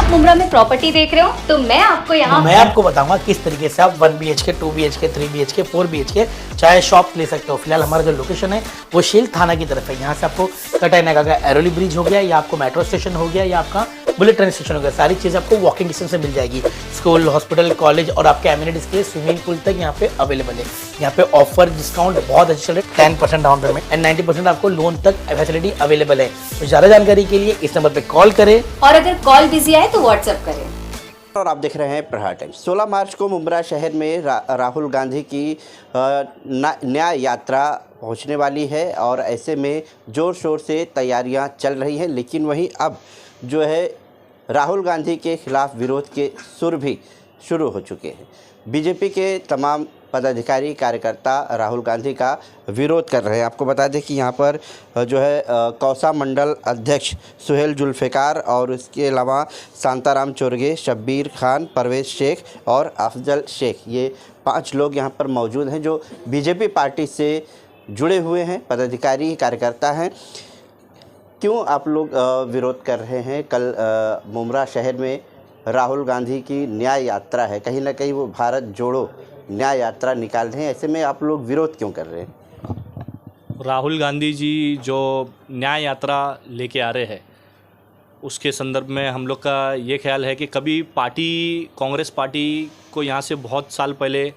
आप मुंब्रा में प्रॉपर्टी देख रहे हो तो मैं आपको यहाँ मैं आपको बताऊंगा किस तरीके से आप 1 BHK, 2 BHK, 3 BHK, 4 BHK चाहे शॉप ले सकते हो। फिलहाल हमारा जो लोकेशन है वो शील थाना की तरफ है। यहाँ से आपको कटाई नाका का एरोली ब्रिज हो गया, या आपको मेट्रो स्टेशन हो गया, या आपका बुलेट ट्रेन स्टेशन हो गया, सारी चीज़ आपको वॉकिंग डिस्टेंस से मिल जाएगी। स्कूल, हॉस्पिटल, कॉलेज और आपके एमिनिटीज के स्विमिंग पूल तक यहाँ पे अवेलेबल है। यहाँ पे ऑफर डिस्काउंट बहुत अच्छे चल रहे हैं, 10% डाउन पेमेंट एंड 90% आपको लोन तक फैसिलिटी अवेलेबल है। तो ज़्यादा जानकारी के लिए इस नंबर पे कॉल करें, और अगर कॉल बिजी आए तो व्हाट्सएप करें। और आप देख रहे हैं प्रहार टाइम्स। 16 मार्च को मुंब्रा शहर में राहुल गांधी की न्याय यात्रा पहुंचने वाली है और ऐसे में ज़ोर शोर से तैयारियां चल रही हैं। लेकिन वहीं अब जो है राहुल गांधी के खिलाफ विरोध के सुर भी शुरू हो चुके हैं। बीजेपी के तमाम पदाधिकारी कार्यकर्ता राहुल गांधी का विरोध कर रहे हैं। आपको बता दें कि यहाँ पर जो है कौसा मंडल अध्यक्ष सुहेल जुल्फ़िकार और इसके अलावा शांताराम चोरगे, शब्बीर खान, परवेज शेख और अफजल शेख, ये 5 लोग यहाँ पर मौजूद हैं जो बीजेपी पार्टी से जुड़े हुए हैं, पदाधिकारी कार्यकर्ता हैं। क्यों आप लोग विरोध कर रहे हैं? कल मुंब्रा शहर में राहुल गांधी की न्याय यात्रा है, कहीं ना कहीं वो भारत जोड़ो न्याय यात्रा निकाल रहे हैं, ऐसे में आप लोग विरोध क्यों कर रहे हैं? राहुल गांधी जी जो न्याय यात्रा लेके आ रहे हैं उसके संदर्भ में हम लोग का ये ख्याल है कि कभी पार्टी, कांग्रेस पार्टी को यहाँ से बहुत साल पहले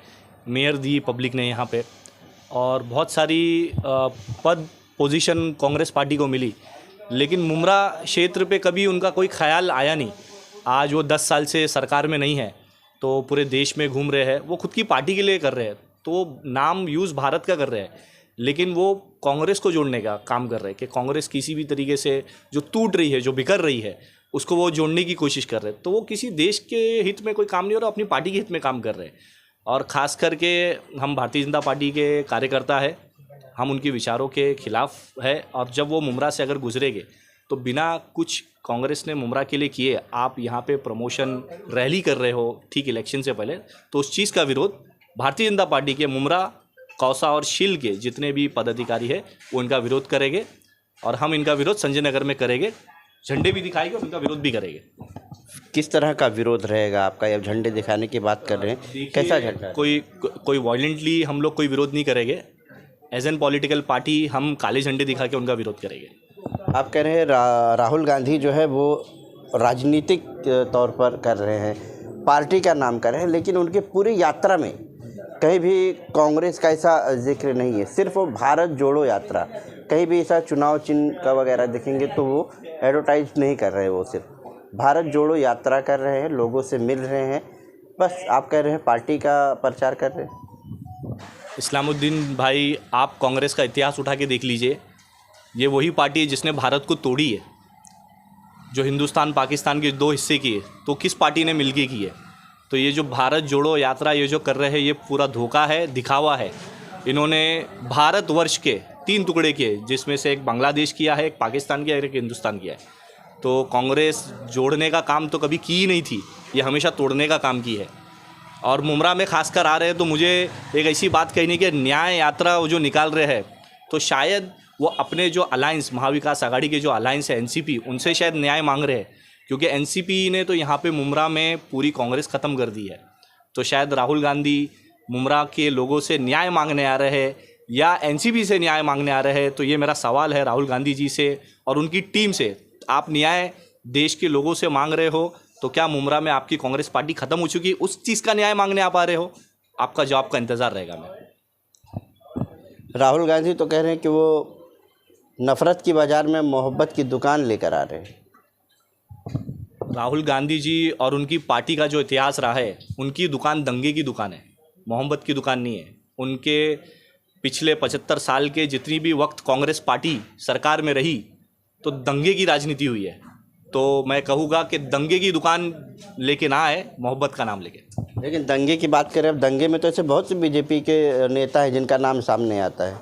मेयर दी पब्लिक ने यहाँ पे, और बहुत सारी पद पोजीशन कांग्रेस पार्टी को मिली, लेकिन मुंब्रा क्षेत्र पे कभी उनका कोई ख्याल आया नहीं। आज वो 10 साल से सरकार में नहीं है तो पूरे देश में घूम रहे हैं, वो खुद की पार्टी के लिए कर रहे हैं, तो नाम यूज़ भारत का कर रहे हैं, लेकिन वो कांग्रेस को जोड़ने का काम कर रहे हैं कि कांग्रेस किसी भी तरीके से जो टूट रही है, जो बिखर रही है, उसको वो जोड़ने की कोशिश कर रहे हैं। तो वो किसी देश के हित में कोई काम नहीं हो रहा, अपनी पार्टी के हित में काम कर रहे हैं। और ख़ास करके हम भारतीय जनता पार्टी के कार्यकर्ता है, हम उनके विचारों के खिलाफ है, और जब वो मुंब्रा से अगर गुजरेंगे तो बिना कुछ कांग्रेस ने मुंब्रा के लिए किए आप यहाँ पे प्रमोशन रैली कर रहे हो ठीक इलेक्शन से पहले, तो उस चीज़ का विरोध भारतीय जनता पार्टी के मुंब्रा, कौसा और शील के जितने भी पदाधिकारी है वो इनका विरोध करेंगे, और हम इनका विरोध संजय नगर में करेंगे, झंडे भी दिखाएंगे और इनका विरोध भी करेंगे। किस तरह का विरोध रहेगा आपका? अब झंडे दिखाने की बात कर रहे हैं, कैसा झंडा? कोई वायलेंटली हम लोग कोई विरोध नहीं करेंगे। एज एन पॉलिटिकल पार्टी हम काले झंडे दिखा के उनका विरोध करेंगे। आप कह रहे हैं राहुल गांधी जो है वो राजनीतिक तौर पर कर रहे हैं, पार्टी का नाम कर रहे हैं, लेकिन उनकी पूरी यात्रा में कहीं भी कांग्रेस का ऐसा जिक्र नहीं है, सिर्फ वो भारत जोड़ो यात्रा। कहीं भी ऐसा चुनाव चिन्ह का वगैरह देखेंगे तो वो एडवर्टाइज नहीं कर रहे हैं, वो सिर्फ भारत जोड़ो यात्रा कर रहे हैं, लोगों से मिल रहे हैं, बस। आप कह रहे हैं पार्टी का प्रचार कर रहे हैं। इस्लामुद्दीन भाई, आप कांग्रेस का इतिहास उठा के देख लीजिए, ये वही पार्टी है जिसने भारत को तोड़ी है, जो हिंदुस्तान पाकिस्तान के 2 हिस्से किए, तो किस पार्टी ने मिलके की है? तो ये जो भारत जोड़ो यात्रा ये जो कर रहे हैं, ये पूरा धोखा है, दिखावा है। इन्होंने भारतवर्ष के 3 टुकड़े किए, जिसमें से एक बांग्लादेश किया है, एक पाकिस्तान किया है, एक हिंदुस्तान किया है। तो कांग्रेस जोड़ने का काम तो कभी की ही नहीं थी, ये हमेशा तोड़ने का काम की है। और मुंब्रा में खासकर आ रहे हैं तो मुझे एक ऐसी बात कहनी कि न्याय यात्रा वो जो निकाल रहे हैं, तो शायद वो अपने जो अलायंस, महाविकास आघाड़ी के जो अलायंस है एनसीपी, उनसे शायद न्याय मांग रहे हैं, क्योंकि एनसीपी ने तो यहाँ पे मुंब्रा में पूरी कांग्रेस ख़त्म कर दी है। तो शायद राहुल गांधी मुंब्रा के लोगों से न्याय मांगने आ रहे हैं या एनसीपी से न्याय मांगने आ रहे हैं। तो ये मेरा सवाल है राहुल गांधी जी से और उनकी टीम से, आप न्याय देश के लोगों से मांग रहे हो, तो क्या मुंब्रा में आपकी कांग्रेस पार्टी ख़त्म हो चुकी, उस चीज़ का न्याय मांगने आ पा रहे हो? आपका जवाब का इंतज़ार रहेगा। मैं राहुल गांधी तो कह रहे हैं कि वो नफ़रत की बाज़ार में मोहब्बत की दुकान लेकर आ रहे हैं। राहुल गांधी जी और उनकी पार्टी का जो इतिहास रहा है, उनकी दुकान दंगे की दुकान है, मोहब्बत की दुकान नहीं है। उनके पिछले 75 साल के जितनी भी वक्त कांग्रेस पार्टी सरकार में रही, तो दंगे की राजनीति हुई है। तो मैं कहूँगा कि दंगे की दुकान लेके ना आए, मोहब्बत का नाम लेके। लेकिन दंगे की बात करें, अब दंगे में तो ऐसे बहुत से बीजेपी के नेता हैं जिनका नाम सामने आता है,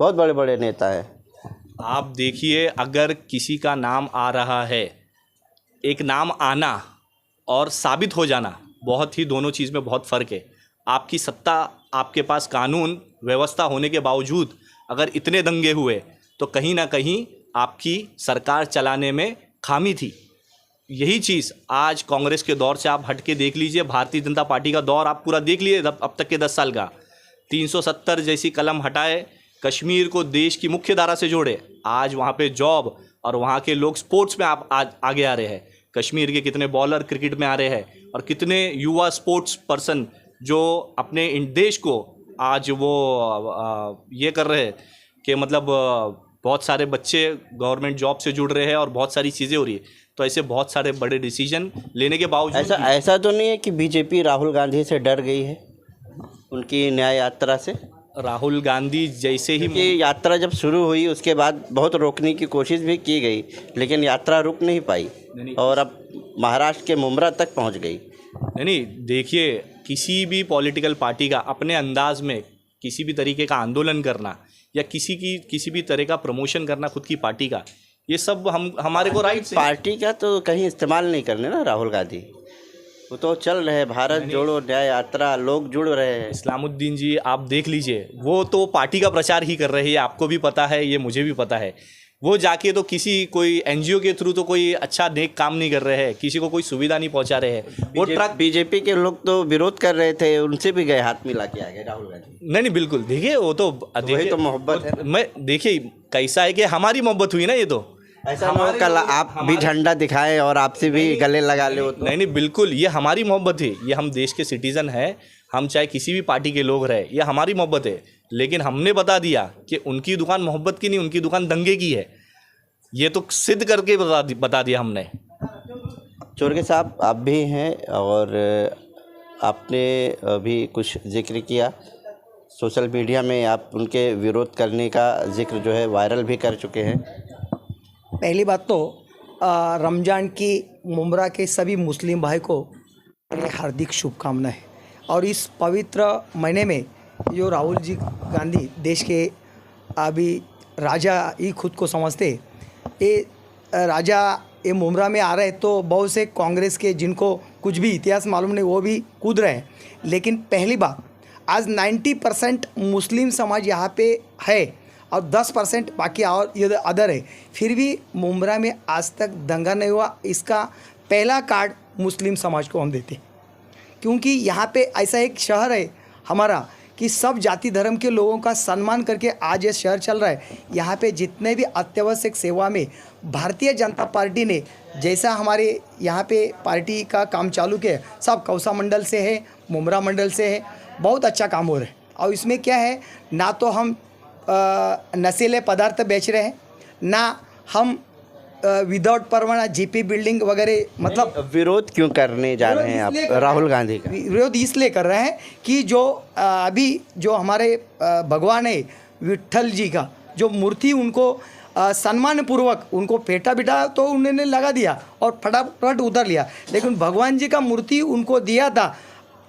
बहुत बड़े बड़े नेता हैं। आप देखिए, अगर किसी का नाम आ रहा है, एक नाम आना और साबित हो जाना, बहुत ही दोनों चीज़ में बहुत फ़र्क है। आपकी सत्ता, आपके पास कानून व्यवस्था होने के बावजूद अगर इतने दंगे हुए, तो कहीं ना कहीं आपकी सरकार चलाने में खामी थी। यही चीज़ आज कांग्रेस के दौर से आप हट के देख लीजिए, भारतीय जनता पार्टी का दौर आप पूरा देख लीजिए अब तक के 10 साल का। 370 जैसी कलम हटाए, कश्मीर को देश की मुख्य धारा से जोड़े, आज वहाँ पे जॉब और वहाँ के लोग स्पोर्ट्स में आप आज आगे आ रहे हैं। कश्मीर के कितने बॉलर क्रिकेट में आ रहे हैं और कितने युवा स्पोर्ट्स पर्सन जो अपने देश को आज वो ये कर रहे हैं कि मतलब बहुत सारे बच्चे गवर्नमेंट जॉब से जुड़ रहे हैं और बहुत सारी चीज़ें हो रही है। तो ऐसे बहुत सारे बड़े डिसीजन लेने के बावजूद ऐसा तो नहीं है कि बीजेपी राहुल गांधी से डर गई है उनकी न्याय यात्रा से? राहुल गांधी जैसे ही कि यात्रा जब शुरू हुई उसके बाद बहुत रोकने की कोशिश भी की गई, लेकिन यात्रा रुक नहीं पाई और अब महाराष्ट्र के मुंब्रा तक पहुंच गई। नहीं, देखिए, किसी भी पॉलिटिकल पार्टी का अपने अंदाज में किसी भी तरीके का आंदोलन करना या किसी भी तरह का प्रमोशन करना खुद की पार्टी का, ये सब हमारे को राइट। पार्टी का तो कहीं इस्तेमाल नहीं करने ना राहुल गांधी, वो तो चल रहे हैं भारत जोड़ो न्याय यात्रा, लोग जुड़ रहे हैं। इस्लामुद्दीन जी आप देख लीजिए, वो तो पार्टी का प्रचार ही कर रहे हैं, ये आपको भी पता है, ये मुझे भी पता है। वो जाके तो किसी कोई एनजीओ के थ्रू तो कोई अच्छा नेक काम नहीं कर रहे हैं, किसी को कोई सुविधा नहीं पहुंचा रहे हैं। वो ट्रक बीजेपी के लोग तो विरोध कर रहे थे, उनसे भी गए हाथ मिला के आ गए राहुल गांधी। नहीं, बिल्कुल, देखिए वो तो वही तो मोहब्बत है। मैं देखिए कैसा है कि हमारी मोहब्बत हुई ना, ये तो ऐसा ना हो कल आप भी झंडा दिखाएं और आपसे भी गले लगा ले। नहीं, बिल्कुल, ये हमारी मोहब्बत है, ये हम देश के सिटीजन हैं, हम चाहे किसी भी पार्टी के लोग रहे, ये हमारी मोहब्बत है। लेकिन हमने बता दिया कि उनकी दुकान मोहब्बत की नहीं, उनकी दुकान दंगे की है, ये तो सिद्ध करके बता दिया हमने। चोरगे साहब आप भी हैं और आपने अभी कुछ जिक्र किया, सोशल मीडिया में आप उनके विरोध करने का जिक्र जो है वायरल भी कर चुके हैं। पहली बात तो रमज़ान की मुंब्रा के सभी मुस्लिम भाई को मेरी हार्दिक शुभकामनाएं। और इस पवित्र महीने में जो राहुल जी गांधी देश के अभी राजा ही खुद को समझते, ये राजा ये मुंब्रा में आ रहे तो बहुत से कांग्रेस के जिनको कुछ भी इतिहास मालूम नहीं वो भी कूद रहे हैं। लेकिन पहली बात, आज 90% मुस्लिम समाज यहाँ पे है और 10% बाकी और ये अदर है, फिर भी मुंब्रा में आज तक दंगा नहीं हुआ। इसका पहला कार्ड मुस्लिम समाज को हम देते हैं, क्योंकि यहाँ पे ऐसा एक शहर है हमारा कि सब जाति धर्म के लोगों का सम्मान करके आज ये शहर चल रहा है। यहाँ पे जितने भी अत्यावश्यक सेवा में भारतीय जनता पार्टी ने जैसा हमारे यहाँ पे पार्टी का काम चालू किया, सब कौसा मंडल से है, मुंब्रा मंडल से है, बहुत अच्छा काम हो रहा है। और इसमें क्या है, ना तो हम नशीले पदार्थ बेच रहे हैं, ना हम विदाउट परवाना जीपी बिल्डिंग वगैरह, मतलब विरोध क्यों करने जा रहे हैं आप राहुल गांधी का? विरोध इसलिए कर रहे हैं कि जो अभी जो हमारे भगवान है विट्ठल जी का जो मूर्ति, उनको सम्मानपूर्वक उनको फेंटा बिठा तो उन्होंने लगा दिया और फटाफट उतर लिया। लेकिन भगवान जी का मूर्ति उनको दिया था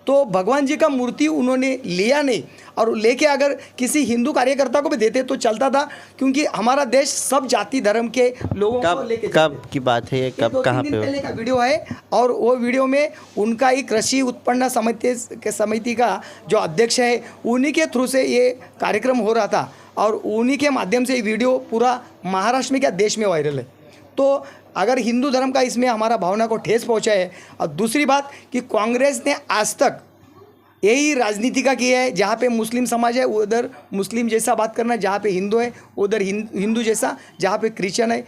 तो भगवान जी का मूर्ति उन्होंने लिया नहीं, और लेके अगर किसी हिंदू कार्यकर्ता को भी देते तो चलता था, क्योंकि हमारा देश सब जाति धर्म के लोगों को लेके। कब की बात है, कब कहाँ पे? पहले का वीडियो है और वो वीडियो में उनका ही कृषि उत्पन्न समिति का जो अध्यक्ष है उन्हीं के थ्रू से ये कार्यक्रम हो रहा था और उन्हीं के माध्यम से ये वीडियो पूरा महाराष्ट्र में क्या देश में वायरल है। तो अगर हिंदू धर्म का इसमें हमारा भावना को ठेस पहुंचा है। और दूसरी बात कि कांग्रेस ने आज तक यही राजनीति का किया है, जहाँ पे मुस्लिम समाज है उधर मुस्लिम जैसा बात करना, जहाँ पे हिंदू है उधर हिंदू जैसा, जहाँ पे क्रिश्चियन है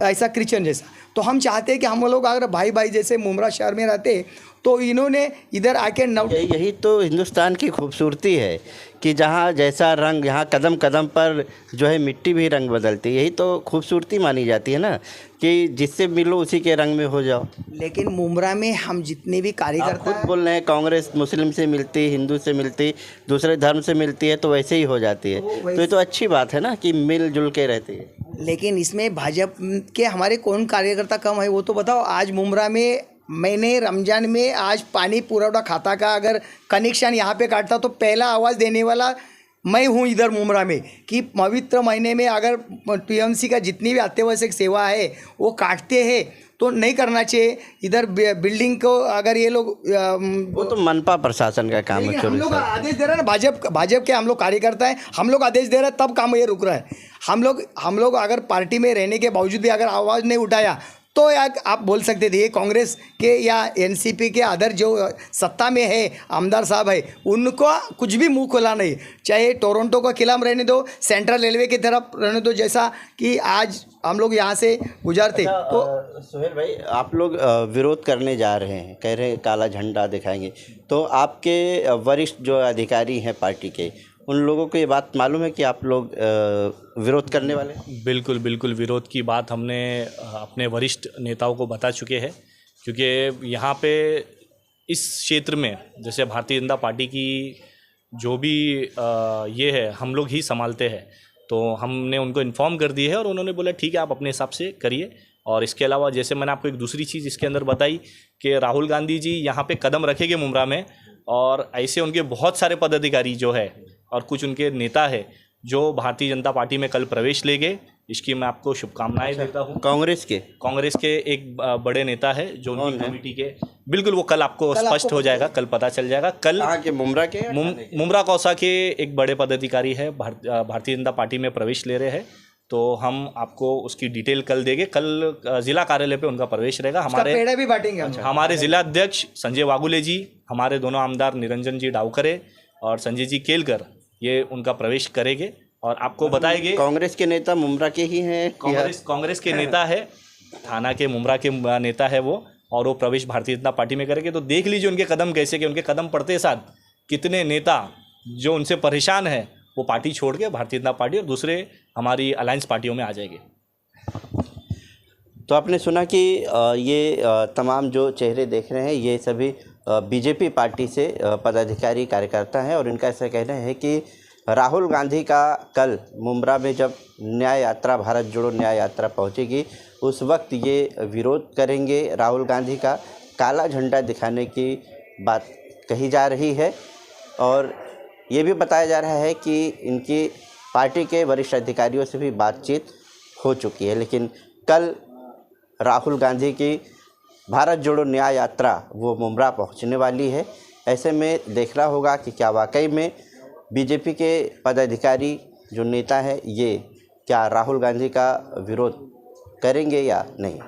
ऐसा क्रिश्चियन जैसा। तो हम चाहते हैं कि हम लोग अगर भाई भाई जैसे मुंब्रा शहर में रहते तो इन्होंने इधर आके यही तो हिंदुस्तान की खूबसूरती है कि जहाँ जैसा रंग, यहाँ कदम कदम पर जो है मिट्टी भी रंग बदलती है। यही तो खूबसूरती मानी जाती है ना, कि जिससे मिलो उसी के रंग में हो जाओ। लेकिन मुंब्रा में हम जितने भी कार्यकर्ता खुद बोल रहे हैं कांग्रेस मुस्लिम से मिलती, हिंदू से मिलती, दूसरे धर्म से मिलती है तो वैसे ही हो जाती है। तो ये तो अच्छी बात है ना कि मिलजुल के रहती है। लेकिन इसमें भाजपा के हमारे कौन कार्यकर्ता कम है वो तो बताओ। आज मुंब्रा में मैंने रमज़ान में आज पानी पुरवठा खाता का अगर कनेक्शन यहाँ पे काटता तो पहला आवाज़ देने वाला मैं हूँ इधर मुंब्रा में, कि पवित्र महीने में अगर टीएमसी का जितनी भी अत्यावश्यक सेवा है वो काटते हैं तो नहीं करना चाहिए। इधर बिल्डिंग को अगर ये लोग वो तो मनपा प्रशासन का काम है। हम लोग आदेश दे रहे हैं ना, भाजपा के हम लोग कार्यकर्ता हैं, हम लोग आदेश दे रहे हैं तब काम ये रुक रहा है। हम लोग अगर पार्टी में रहने के बावजूद भी अगर आवाज़ नहीं उठाया तो या आप बोल सकते थे ये कांग्रेस के या एनसीपी के अदर जो सत्ता में है आमदार साहब है उनको कुछ भी मुंह खुला नहीं, चाहे टोरंटो का खिलाफ रहने दो, सेंट्रल रेलवे की तरफ रहने दो, जैसा कि आज हम लोग यहाँ से गुजरते तो सुहेल भाई, आप लोग विरोध करने जा रहे हैं, कह रहे हैं काला झंडा दिखाएंगे, तो आपके वरिष्ठ जो अधिकारी हैं पार्टी के, उन लोगों को ये बात मालूम है कि आप लोग विरोध करने वाले हैं? बिल्कुल बिल्कुल, विरोध की बात हमने अपने वरिष्ठ नेताओं को बता चुके हैं, क्योंकि यहाँ पे इस क्षेत्र में जैसे भारतीय जनता पार्टी की जो भी ये है हम लोग ही संभालते हैं, तो हमने उनको इन्फॉर्म कर दी है और उन्होंने बोला ठीक है आप अपने हिसाब से करिए। और इसके अलावा जैसे मैंने आपको एक दूसरी चीज़ इसके अंदर बताई कि राहुल गांधी जी यहाँ पे कदम रखेंगे मुमरा में, और ऐसे उनके बहुत सारे पदाधिकारी जो है और कुछ उनके नेता है जो भारतीय जनता पार्टी में कल प्रवेश लेंगे, इसकी मैं आपको शुभकामनाएं देता हूँ। कांग्रेस के एक बड़े नेता है जो उनकी कमेटी के, बिल्कुल वो कल आपको स्पष्ट हो जाएगा, कल पता चल जाएगा। कल मुमरा कौसा के एक बड़े पदाधिकारी है भारतीय जनता पार्टी में प्रवेश ले रहे हैं, तो हम आपको उसकी डिटेल कल देंगे। कल जिला कार्यालय पे उनका प्रवेश रहेगा। पेड़े भी बांटेंगे हमारे जिला अध्यक्ष संजय वागुले जी, हमारे दोनों आमदार निरंजन जी डावकरे और संजय जी केलकर, ये उनका प्रवेश करेंगे और आपको बताएंगे। कांग्रेस के नेता मुमरा के ही हैं? कांग्रेस के नेता है, थाना के मुमरा के नेता है वो, और वो प्रवेश भारतीय जनता पार्टी में करेंगे। तो देख लीजिए उनके कदम कैसे कि उनके कदम पड़ते साथ कितने नेता जो उनसे परेशान है वो पार्टी छोड़ के भारतीय जनता पार्टी और दूसरे हमारी अलायंस पार्टियों में आ जाएंगे। तो आपने सुना कि ये तमाम जो चेहरे देख रहे हैं ये सभी बीजेपी पार्टी से पदाधिकारी कार्यकर्ता हैं, और इनका ऐसा कहना है कि राहुल गांधी का कल मुमरा में जब न्याय यात्रा, भारत जोड़ो न्याय यात्रा पहुंचेगी, उस वक्त ये विरोध करेंगे। राहुल गांधी का काला झंडा दिखाने की बात कही जा रही है, और ये भी बताया जा रहा है कि इनकी पार्टी के वरिष्ठ अधिकारियों से भी बातचीत हो चुकी है। लेकिन कल राहुल गांधी की भारत जोड़ो न्याय यात्रा वो मुमरा पहुंचने वाली है। ऐसे में देखना होगा कि क्या वाकई में बीजेपी के पदाधिकारी जो नेता है ये क्या राहुल गांधी का विरोध करेंगे या नहीं।